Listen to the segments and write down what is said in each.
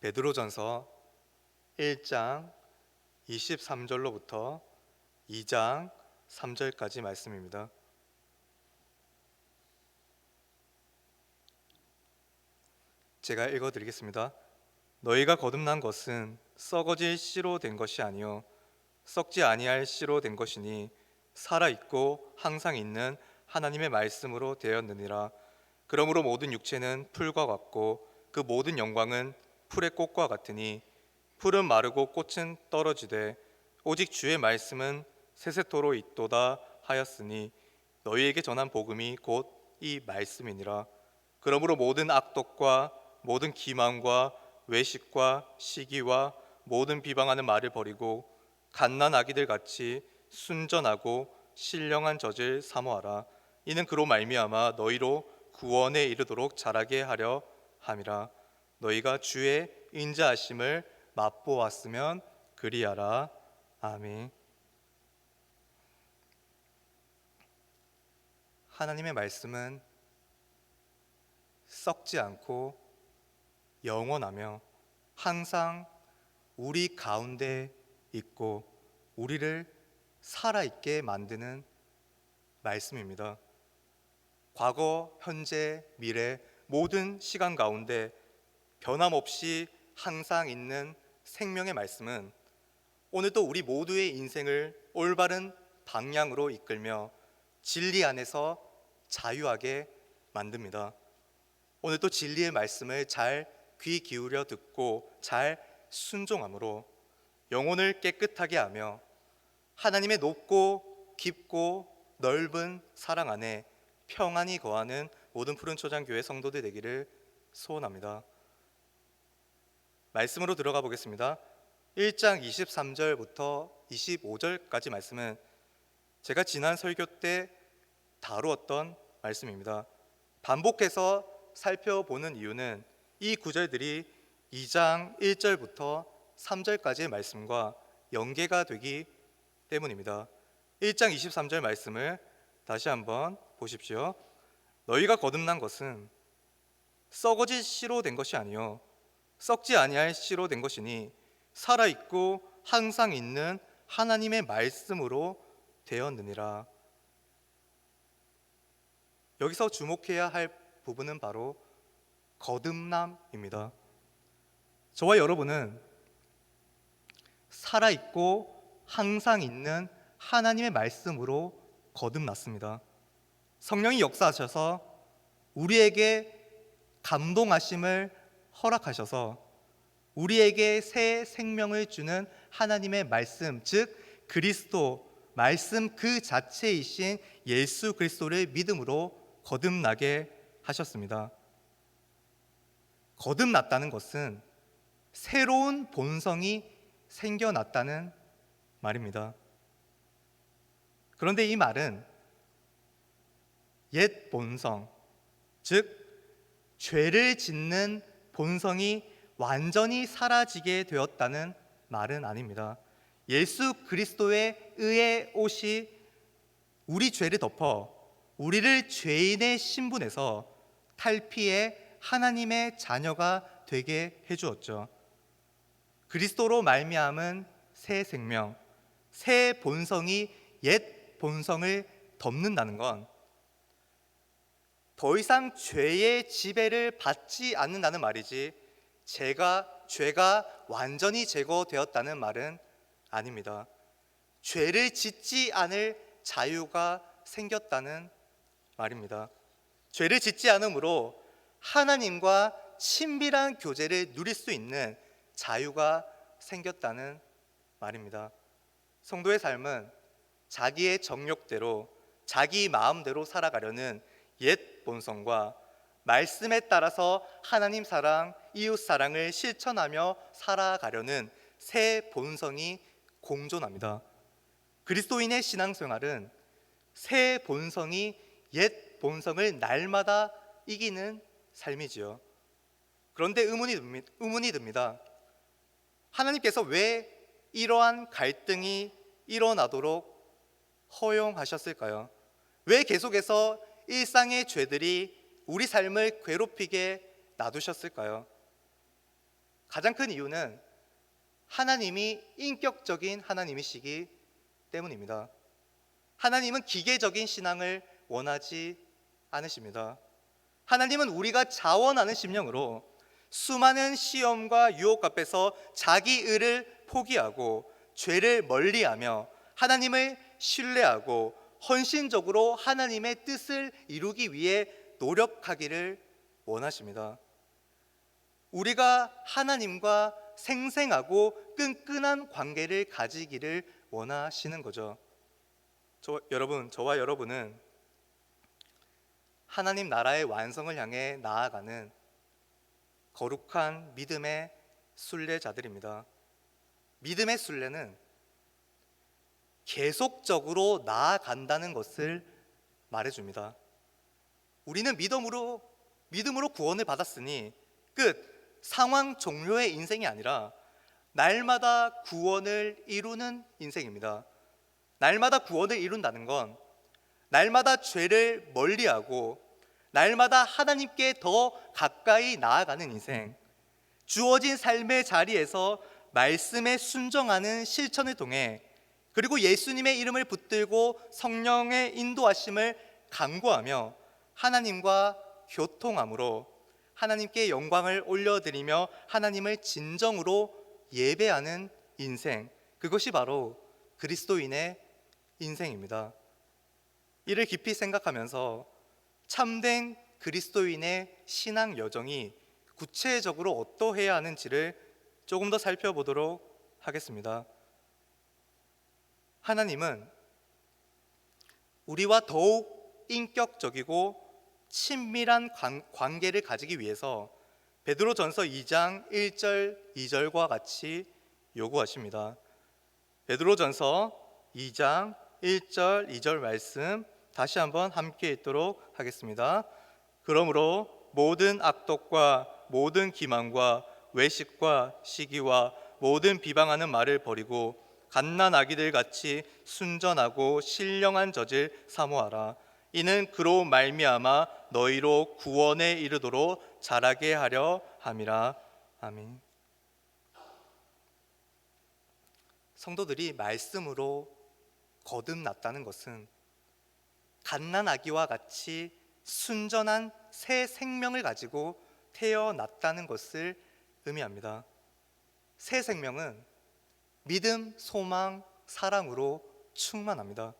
베드로전서 1장 23절로부터 2장 3절까지 말씀입니다. 제가 읽어드리겠습니다. 너희가 거듭난 것은 썩어질 씨로 된 것이 아니요 썩지 아니할 씨로 된 것이니 살아있고 항상 있는 하나님의 말씀으로 되었느니라. 그러므로 모든 육체는 풀과 같고 그 모든 영광은 풀의 꽃과 같으니 풀은 마르고 꽃은 떨어지되 오직 주의 말씀은 세세토록 있도다 하였으니 너희에게 전한 복음이 곧 이 말씀이니라. 그러므로 모든 악독과 모든 기만과 외식과 시기와 모든 비방하는 말을 버리고 갓난 아기들 같이 순전하고 신령한 젖을 사모하라. 이는 그로 말미암아 너희로 구원에 이르도록 자라게 하려 함이라. 너희가 주의 인자하심을 맛보았으면 그리하라. 아멘. 하나님의 말씀은 썩지 않고 영원하며 항상 우리 가운데 있고 우리를 살아있게 만드는 말씀입니다. 과거, 현재, 미래 모든 시간 가운데 변함없이 항상 있는 생명의 말씀은 오늘도 우리 모두의 인생을 올바른 방향으로 이끌며 진리 안에서 자유하게 만듭니다. 오늘도 진리의 말씀을 잘 귀 기울여 듣고 잘 순종함으로 영혼을 깨끗하게 하며 하나님의 높고 깊고 넓은 사랑 안에 평안히 거하는 모든 푸른 초장교회 성도들 되기를 소원합니다. 말씀으로 들어가 보겠습니다. 1장 23절부터 25절까지 말씀은 제가 지난 설교 때 다루었던 말씀입니다. 반복해서 살펴보는 이유는 이 구절들이 2장 1절부터 3절까지의 말씀과 연계가 되기 때문입니다. 1장 23절 말씀을 다시 한번 보십시오. 너희가 거듭난 것은 썩어질 씨로 된 것이 아니요 썩지 아니할 씨로 된 것이니 살아있고 항상 있는 하나님의 말씀으로 되었느니라. 여기서 주목해야 할 부분은 바로 거듭남입니다. 저와 여러분은 살아있고 항상 있는 하나님의 말씀으로 거듭났습니다. 성령이 역사하셔서 우리에게 감동하심을 허락하셔서 우리에게 새 생명을 주는 하나님의 말씀, 즉 그리스도 말씀 그 자체이신 예수 그리스도를 믿음으로 거듭나게 하셨습니다. 거듭났다는 것은 새로운 본성이 생겨났다는 말입니다. 그런데 이 말은 옛 본성, 즉 죄를 짓는 본성이 완전히 사라지게 되었다는 말은 아닙니다. 예수 그리스도의 의의 옷이 우리 죄를 덮어 우리를 죄인의 신분에서 탈피해 하나님의 자녀가 되게 해주었죠. 그리스도로 말미암은 새 생명, 새 본성이 옛 본성을 덮는다는 건 더 이상 죄의 지배를 받지 않는다는 말이지 죄가 완전히 제거되었다는 말은 아닙니다. 죄를 짓지 않을 자유가 생겼다는 말입니다. 죄를 짓지 않으므로 하나님과 친밀한 교제를 누릴 수 있는 자유가 생겼다는 말입니다. 성도의 삶은 자기의 정욕대로 자기 마음대로 살아가려는 옛 본성과 말씀에 따라서 하나님 사랑, 이웃 사랑을 실천하며 살아가려는 새 본성이 공존합니다. 그리스도인의 신앙생활은 새 본성이 옛 본성을 날마다 이기는 삶이지요. 그런데 의문이 듭니다. 하나님께서 왜 이러한 갈등이 일어나도록 허용하셨을까요? 왜 계속해서 일상의 죄들이 우리 삶을 괴롭히게 놔두셨을까요? 가장 큰 이유는 하나님이 인격적인 하나님이시기 때문입니다. 하나님은 기계적인 신앙을 원하지 않으십니다. 하나님은 우리가 자원하는 심령으로 수많은 시험과 유혹 앞에서 자기 의를 포기하고 죄를 멀리하며 하나님을 신뢰하고 헌신적으로 하나님의 뜻을 이루기 위해 노력하기를 원하십니다. 우리가 하나님과 생생하고 끈끈한 관계를 가지기를 원하시는 거죠. 저와 여러분은 하나님 나라의 완성을 향해 나아가는 거룩한 믿음의 순례자들입니다. 믿음의 순례는 계속적으로 나아간다는 것을 말해줍니다. 우리는 믿음으로 구원을 받았으니 끝, 상황 종료의 인생이 아니라 날마다 구원을 이루는 인생입니다. 날마다 구원을 이룬다는 건 날마다 죄를 멀리하고 날마다 하나님께 더 가까이 나아가는 인생, 주어진 삶의 자리에서 말씀에 순종하는 실천을 통해, 그리고 예수님의 이름을 붙들고 성령의 인도하심을 간구하며 하나님과 교통함으로 하나님께 영광을 올려드리며 하나님을 진정으로 예배하는 인생, 그것이 바로 그리스도인의 인생입니다. 이를 깊이 생각하면서 참된 그리스도인의 신앙 여정이 구체적으로 어떠해야 하는지를 조금 더 살펴보도록 하겠습니다. 하나님은 우리와 더욱 인격적이고 친밀한 관계를 가지기 위해서 베드로전서 2장 1절 2절과 같이 요구하십니다. 베드로전서 2장 1절 2절 말씀 다시 한번 함께 읽도록 하겠습니다. 그러므로 모든 악독과 모든 기만과 외식과 시기와 모든 비방하는 말을 버리고 갓난아기들 같이 순전하고 신령한 젖을 사모하라. 이는 그로 말미암아 너희로 구원에 이르도록 자라게 하려 함이라. 아멘. 성도들이 말씀으로 거듭났다는 것은 갓난아기와 같이 순전한 새 생명을 가지고 태어났다는 것을 의미합니다. 새 생명은 믿음, 소망, 사랑으로 충만합니다.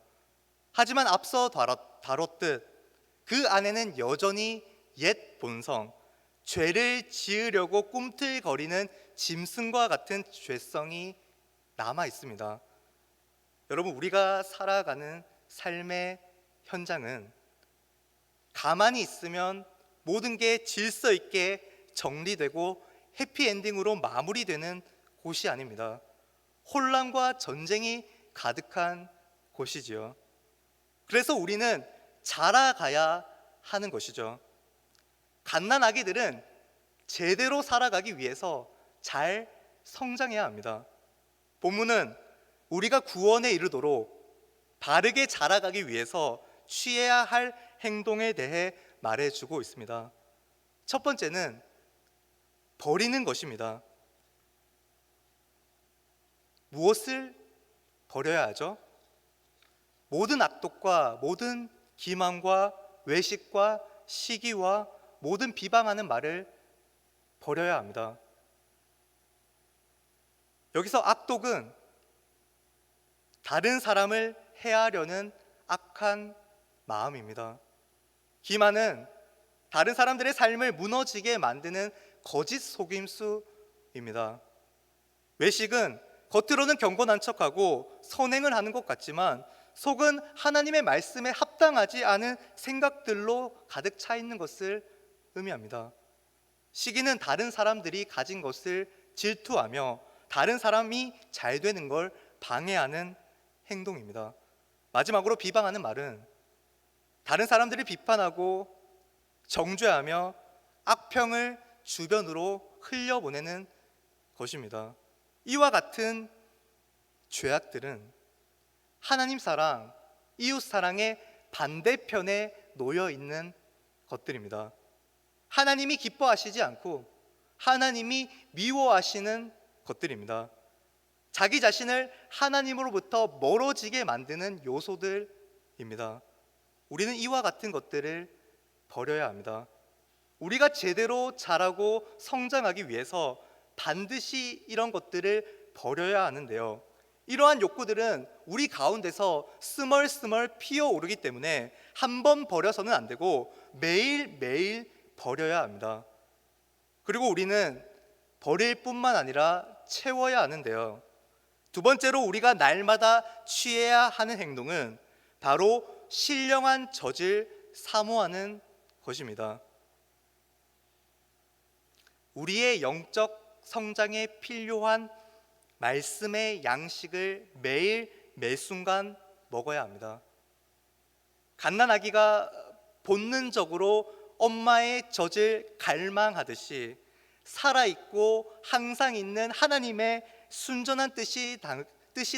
하지만 앞서 다뤘듯 그 안에는 여전히 옛 본성, 죄를 지으려고 꿈틀거리는 짐승과 같은 죄성이 남아 있습니다. 여러분, 우리가 살아가는 삶의 현장은 가만히 있으면 모든 게 질서 있게 정리되고 해피엔딩으로 마무리되는 곳이 아닙니다. 혼란과 전쟁이 가득한 곳이지요. 그래서 우리는 자라가야 하는 것이죠. 갓난아기들은 제대로 살아가기 위해서 잘 성장해야 합니다. 본문은 우리가 구원에 이르도록 바르게 자라가기 위해서 취해야 할 행동에 대해 말해주고 있습니다. 첫 번째는 버리는 것입니다. 무엇을 버려야 하죠? 모든 악독과 모든 기만과 외식과 시기와 모든 비방하는 말을 버려야 합니다. 여기서 악독은 다른 사람을 해하려는 악한 마음입니다. 기만은 다른 사람들의 삶을 무너지게 만드는 거짓 속임수입니다. 외식은 겉으로는 경건한 척하고 선행을 하는 것 같지만 속은 하나님의 말씀에 합당하지 않은 생각들로 가득 차 있는 것을 의미합니다. 시기는 다른 사람들이 가진 것을 질투하며 다른 사람이 잘 되는 걸 방해하는 행동입니다. 마지막으로 비방하는 말은 다른 사람들을 비판하고 정죄하며 악평을 주변으로 흘려보내는 것입니다. 이와 같은 죄악들은 하나님 사랑, 이웃 사랑의 반대편에 놓여 있는 것들입니다. 하나님이 기뻐하시지 않고 하나님이 미워하시는 것들입니다. 자기 자신을 하나님으로부터 멀어지게 만드는 요소들입니다. 우리는 이와 같은 것들을 버려야 합니다. 우리가 제대로 자라고 성장하기 위해서 반드시 이런 것들을 버려야 하는데요, 이러한 욕구들은 우리 가운데서 스멀스멀 피어오르기 때문에 한 번 버려서는 안 되고 매일매일 버려야 합니다. 그리고 우리는 버릴 뿐만 아니라 채워야 하는데요, 두 번째로 우리가 날마다 취해야 하는 행동은 바로 신령한 젖을 사모하는 것입니다. 우리의 영적 성장에 필요한 말씀의 양식을 매일 매순간 먹어야 합니다. 갓난아기가 본능적으로 엄마의 젖을 갈망하듯이 살아있고 항상 있는 하나님의 순전한 뜻이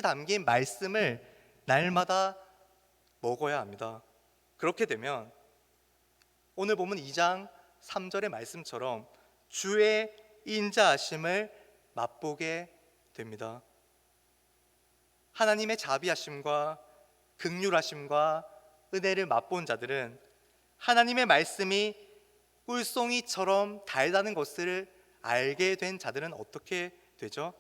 담긴 말씀을 날마다 먹어야 합니다. 그렇게 되면 오늘 보면 2장 3절의 말씀처럼 주의 인자하심을 맛보게 됩니다. 하나님의 자비하심과 긍휼하심과 은혜를 맛본 자들은 하나님의 말씀이 꿀송이처럼 달다는 것을 알게 된 자들은 어떻게 되죠?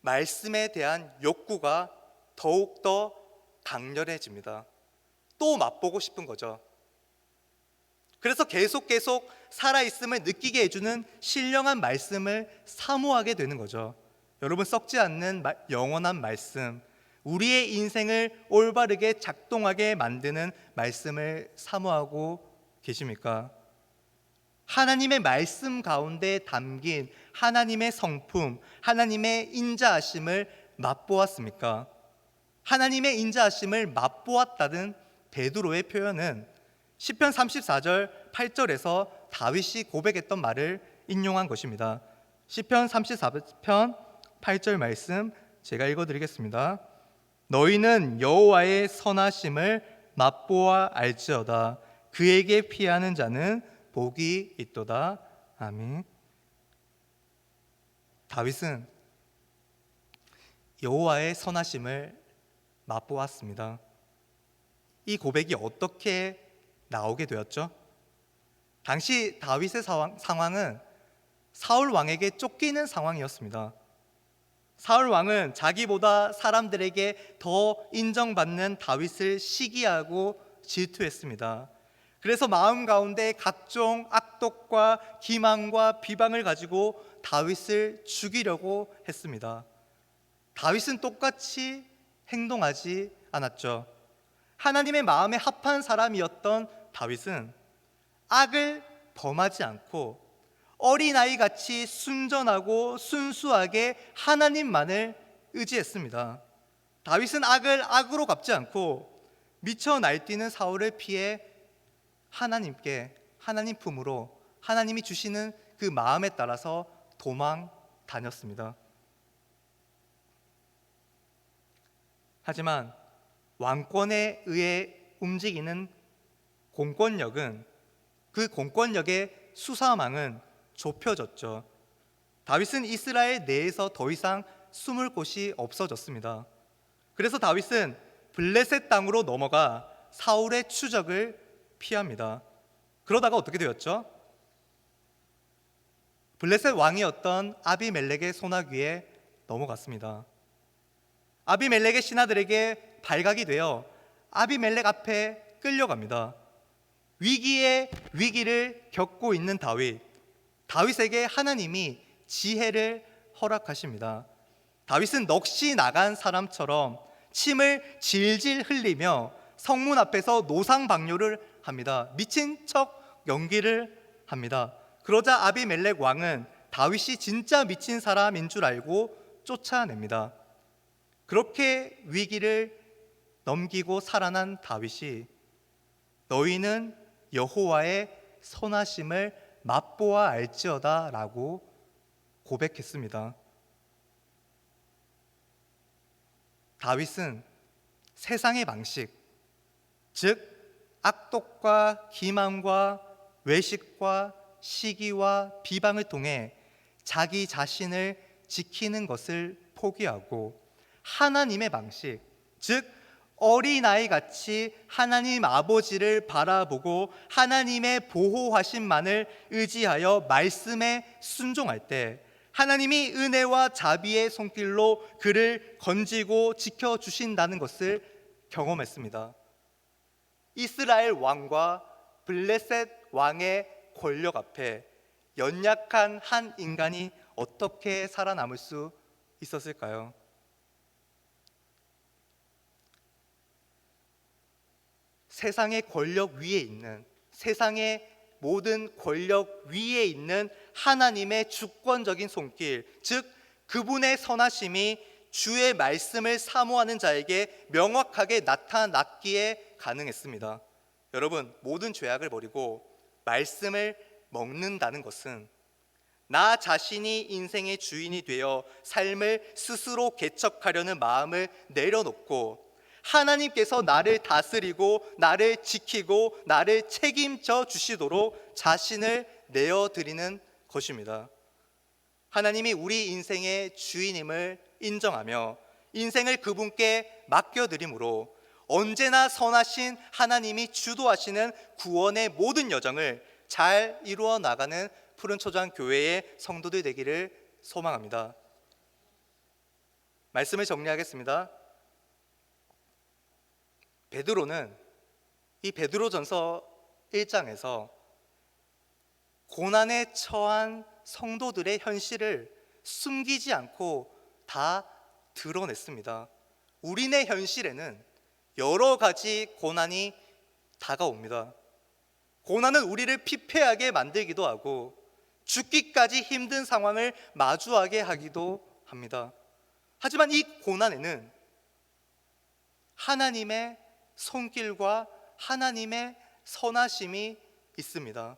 말씀에 대한 욕구가 더욱더 강렬해집니다. 또 맛보고 싶은 거죠. 그래서 계속 살아있음을 느끼게 해주는 신령한 말씀을 사모하게 되는 거죠. 여러분, 썩지 않는 영원한 말씀, 우리의 인생을 올바르게 작동하게 만드는 말씀을 사모하고 계십니까? 하나님의 말씀 가운데 담긴 하나님의 성품, 하나님의 인자하심을 맛보았습니까? 하나님의 인자하심을 맛보았다는 베드로의 표현은 시편 34절 8절에서 다윗이 고백했던 말을 인용한 것입니다. 시편 34편 8절 말씀 제가 읽어드리겠습니다. 너희는 여호와의 선하심을 맛보아 알지어다. 그에게 피하는 자는 복이 있도다. 아멘. 다윗은 여호와의 선하심을 맛보았습니다. 이 고백이 어떻게 나오게 되었죠? 당시 다윗의 상황은 사울 왕에게 쫓기는 상황이었습니다. 사울 왕은 자기보다 사람들에게 더 인정받는 다윗을 시기하고 질투했습니다. 그래서 마음 가운데 각종 악독과 기만과 비방을 가지고 다윗을 죽이려고 했습니다. 다윗은 똑같이 행동하지 않았죠. 하나님의 마음에 합한 사람이었던 다윗은 악을 범하지 않고 어린아이같이 순전하고 순수하게 하나님만을 의지했습니다. 다윗은 악을 악으로 갚지 않고 미쳐 날뛰는 사울을 피해 하나님께, 하나님 품으로 하나님이 주시는 그 마음에 따라서 도망 다녔습니다. 하지만 왕권에 의해 움직이는 공권력은, 그 공권력의 수사망은 좁혀졌죠. 다윗은 이스라엘 내에서 더 이상 숨을 곳이 없어졌습니다. 그래서 다윗은 블레셋 땅으로 넘어가 사울의 추적을 피합니다. 그러다가 어떻게 되었죠? 블레셋 왕이었던 아비멜렉의 소나귀에 넘어갔습니다. 아비멜렉의 신하들에게 발각이 되어 아비멜렉 앞에 끌려갑니다. 위기에 위기를 겪고 있는 다윗에게 하나님이 지혜를 허락하십니다. 다윗은 넋이 나간 사람처럼 침을 질질 흘리며 성문 앞에서 노상방뇨를 합니다. 미친 척 연기를 합니다. 그러자 아비멜렉 왕은 다윗이 진짜 미친 사람인 줄 알고 쫓아냅니다. 그렇게 위기를 넘기고 살아난 다윗이 너희는 여호와의 선하심을 맛보아 알지어다 라고 고백했습니다. 다윗은 세상의 방식, 즉 악독과 기만과 외식과 시기와 비방을 통해 자기 자신을 지키는 것을 포기하고 하나님의 방식, 즉 어린아이 같이 하나님 아버지를 바라보고 하나님의 보호하심만을 의지하여 말씀에 순종할 때 하나님이 은혜와 자비의 손길로 그를 건지고 지켜주신다는 것을 경험했습니다. 이스라엘 왕과 블레셋 왕의 권력 앞에 연약한 한 인간이 어떻게 살아남을 수 있었을까요? 세상의 권력 위에 있는, 세상의 모든 권력 위에 있는 하나님의 주권적인 손길, 즉 그분의 선하심이 주의 말씀을 사모하는 자에게 명확하게 나타났기에 가능했습니다. 여러분, 모든 죄악을 버리고 말씀을 먹는다는 것은 나 자신이 인생의 주인이 되어 삶을 스스로 개척하려는 마음을 내려놓고 하나님께서 나를 다스리고 나를 지키고 나를 책임져 주시도록 자신을 내어드리는 것입니다. 하나님이 우리 인생의 주인임을 인정하며 인생을 그분께 맡겨드림으로 언제나 선하신 하나님이 주도하시는 구원의 모든 여정을 잘 이루어 나가는 푸른초장 교회의 성도들 되기를 소망합니다. 말씀을 정리하겠습니다. 베드로는 이 베드로전서 1장에서 고난에 처한 성도들의 현실을 숨기지 않고 다 드러냈습니다. 우리네 현실에는 여러 가지 고난이 다가옵니다. 고난은 우리를 피폐하게 만들기도 하고 죽기까지 힘든 상황을 마주하게 하기도 합니다. 하지만 이 고난에는 하나님의 손길과 하나님의 선하심이 있습니다.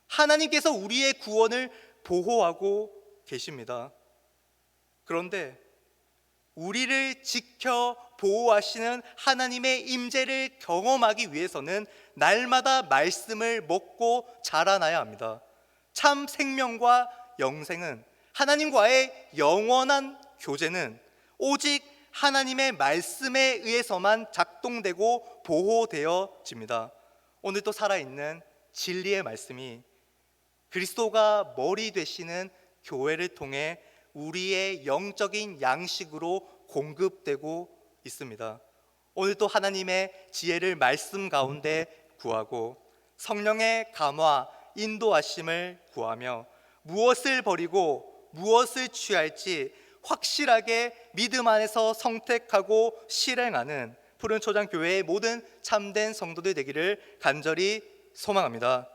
하나님께서 우리의 구원을 보호하고 계십니다. 그런데 우리를 지켜 보호하시는 하나님의 임재를 경험하기 위해서는 날마다 말씀을 먹고 자라나야 합니다. 참 생명과 영생은, 하나님과의 영원한 교제는 오직 하나님의 말씀에 의해서만 작동되고 보호되어집니다. 오늘도 살아있는 진리의 말씀이 그리스도가 머리 되시는 교회를 통해 우리의 영적인 양식으로 공급되고 있습니다. 오늘도 하나님의 지혜를 말씀 가운데 구하고 성령의 감화, 인도하심을 구하며 무엇을 버리고 무엇을 취할지 확실하게 믿음 안에서 선택하고 실행하는 푸른초장 교회의 모든 참된 성도들 되기를 간절히 소망합니다.